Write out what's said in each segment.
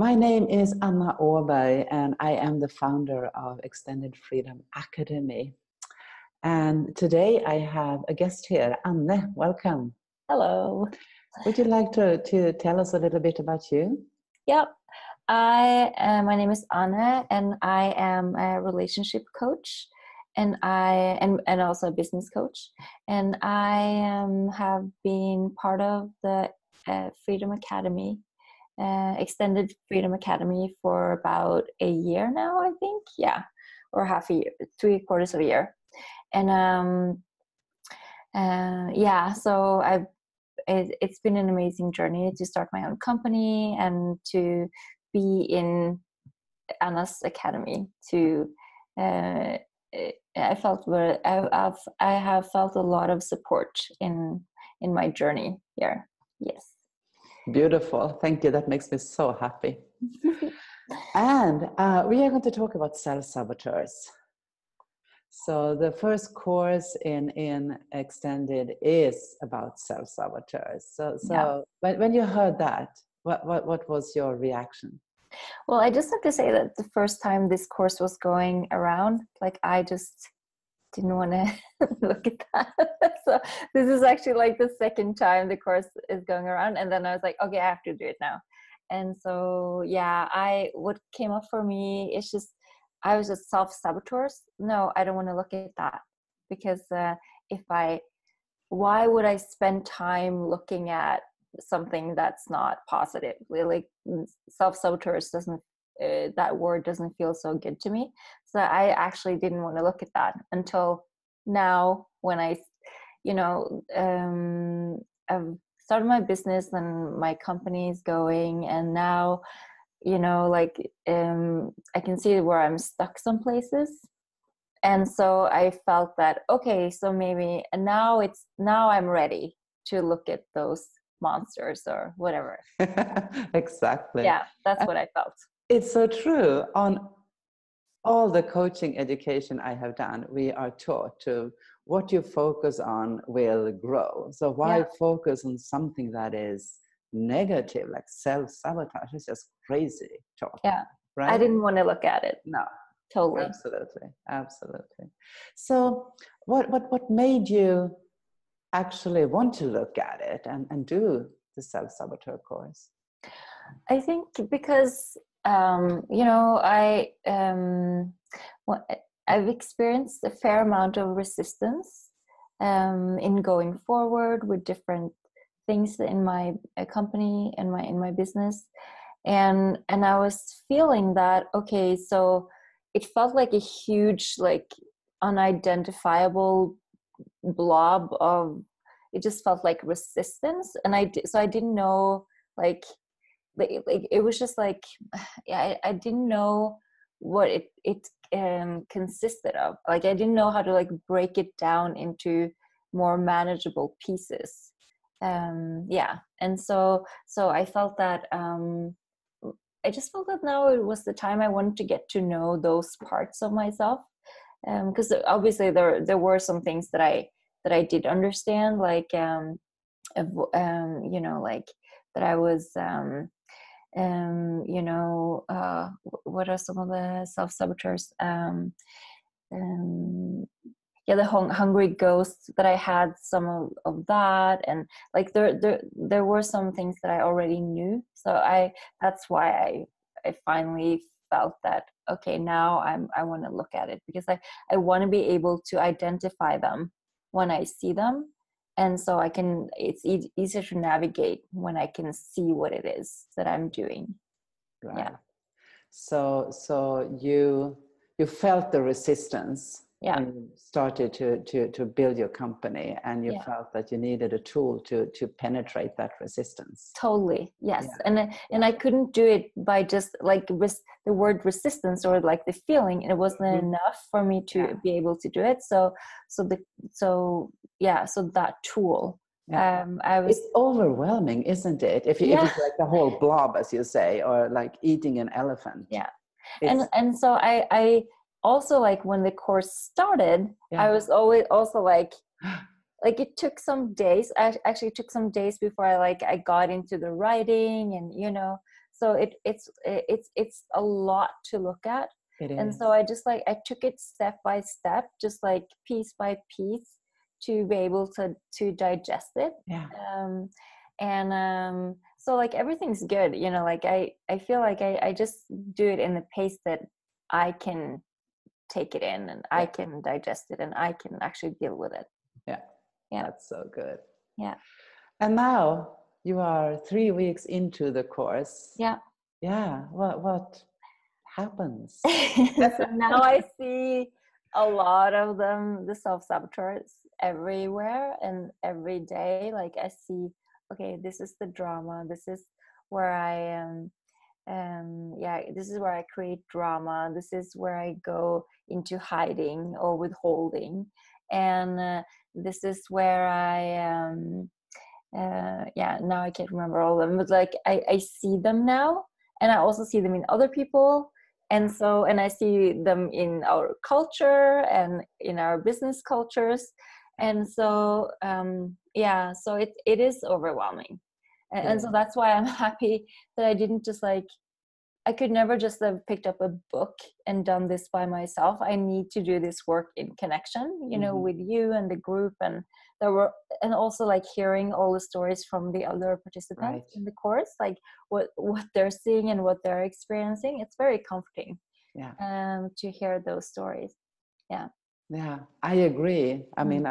My name is Anna Åberg, and I am the founder of Extended Freedom Academy. And today I have a guest here, Anne. Welcome. Hello. Would you like to tell us a little bit about you? Yep. My name is Anne, and I am a relationship coach, and also a business coach. And I have been part of the Freedom Academy, Extended Freedom Academy, for about a year now, I think. Yeah, or half a year, 3/4 of a year. And so it's been an amazing journey to start my own company and to be in Anna's Academy. I have felt a lot of support in my journey here. Yes. Beautiful. Thank you. That makes me so happy. And we are going to talk about self-saboteurs. So the first course in Extended is about self-saboteurs. So yeah. When you heard that, what was your reaction? Well, I just have to say that the first time this course was going around, I just didn't want to look at that. So this is actually the second time the course is going around, and then I was like, okay, I have to do it now. And so what came up for me is just, I was just self-saboteurs. No, I don't want to look at that, because why would I spend time looking at something that's not positive? Self-saboteurs that word doesn't feel so good to me. So I actually didn't want to look at that until now, when I've started my business and my company is going, and now I can see where I'm stuck some places. And so I felt that, okay, so maybe, and now I'm ready to look at those monsters or whatever. Exactly. Yeah, that's what I felt. It's so true. On all the coaching education I have done, we are taught to what you focus on will grow. So why focus on something that is negative, like self-sabotage? Is just crazy talk. Yeah, right? I didn't want to look at it. No, totally. Absolutely. So what made you actually want to look at it and do the self-saboteur course? I think because I've experienced a fair amount of resistance in going forward with different things in my company and in my business, and I was feeling that, okay, so it felt like a huge, unidentifiable blob of, it just felt like resistance, and I didn't know, it was just I didn't know what it consisted of. I didn't know how to break it down into more manageable pieces. And so I felt that I just felt that now it was the time I wanted to get to know those parts of myself, because obviously there were some things that I did understand, that I was what are some of the self-saboteurs? The hungry ghosts, that I had some of that, and there were some things that I already knew. So that's why I finally felt that, okay, now I want to look at it, because I want to be able to identify them when I see them. And so it's easier to navigate when I can see what it is that I'm doing. Right. Yeah. So you felt the resistance when you started to build your company, and you felt that you needed a tool to penetrate that resistance. Totally. Yes. Yeah. And I couldn't do it by just the word resistance or the feeling. It wasn't enough for me to be able to do it. So that tool. It's overwhelming, isn't it? If it's like the whole blob, as you say, or like eating an elephant. Yeah. And so I also, when the course started, I was always also it took some days. Actually, it took some days before I got into the writing, and So it's a lot to look at. It And is. so I just like, I took it step by step, just like piece by piece, to be able to digest it. Yeah. So like everything's good, you know, like I feel like I just do it in the pace that I can take it in, and I can digest it, and I can actually deal with it. Yeah. That's so good. Yeah. And now you are 3 weeks into the course. Yeah. What happens? So now I see a lot of them, the self-saboteurs, everywhere and every day. Like I see, okay, this is the drama. This is where I am. This is where I create drama. This is where I go into hiding or withholding. And this is where I now I can't remember all of them, but like I see them now, and I also see them in other people. And I see them in our culture and in our business cultures. And so it is overwhelming. And so that's why I'm happy that I didn't just like, I could never just have picked up a book and done this by myself. I need to do this work in connection, you know, with you and the group, and also like hearing all the stories from the other participants in the course, like what they're seeing and what they're experiencing. It's very comforting to hear those stories. Yeah, I agree. I mean,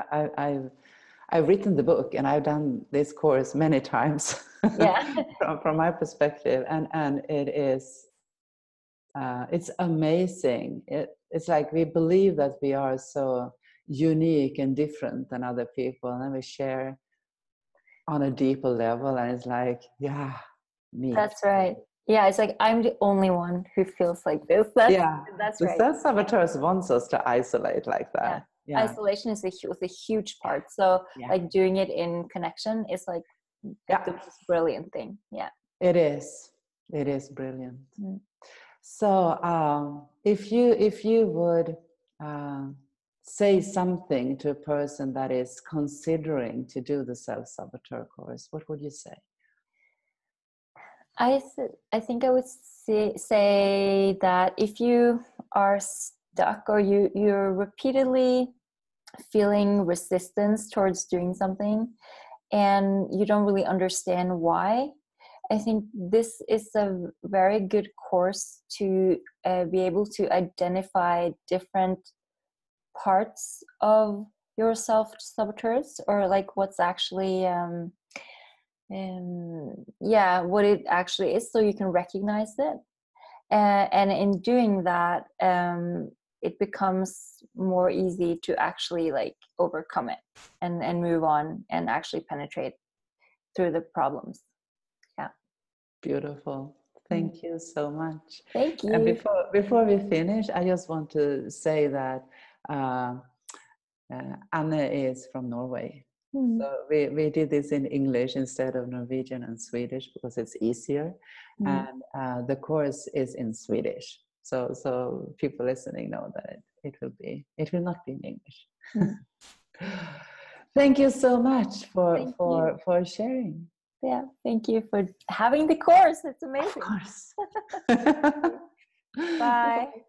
I've written the book, and I've done this course many times. From my perspective, and it is it's amazing. It's like we believe that we are so unique and different than other people, and then we share on a deeper level, and it's like, me. That's right. Yeah, it's like I'm the only one who feels like this. That's the right. self-saboteurs wants us to isolate like that. Isolation is a huge part. So like doing it in connection is like the most brilliant thing. It is brilliant. So if you would say something to a person that is considering to do the self-saboteur course, what would you say? I think I would say that if you are stuck, or you're repeatedly feeling resistance towards doing something, and you don't really understand why, I think this is a very good course to be able to identify different parts of your self-saboteurs, or like what's actually what it actually is, so you can recognize it. And in doing that, it becomes more easy to actually like overcome it and move on and actually penetrate through the problems. Beautiful. Thank you so much. Thank you. And before we finish, I just want to say that Anne is from Norway. So we did this in English instead of Norwegian and Swedish because it's easier. And the course is in Swedish. So people listening know that it will not be in English. Thank you so much for sharing. Yeah, thank you for having the course. It's amazing. Of course. Bye.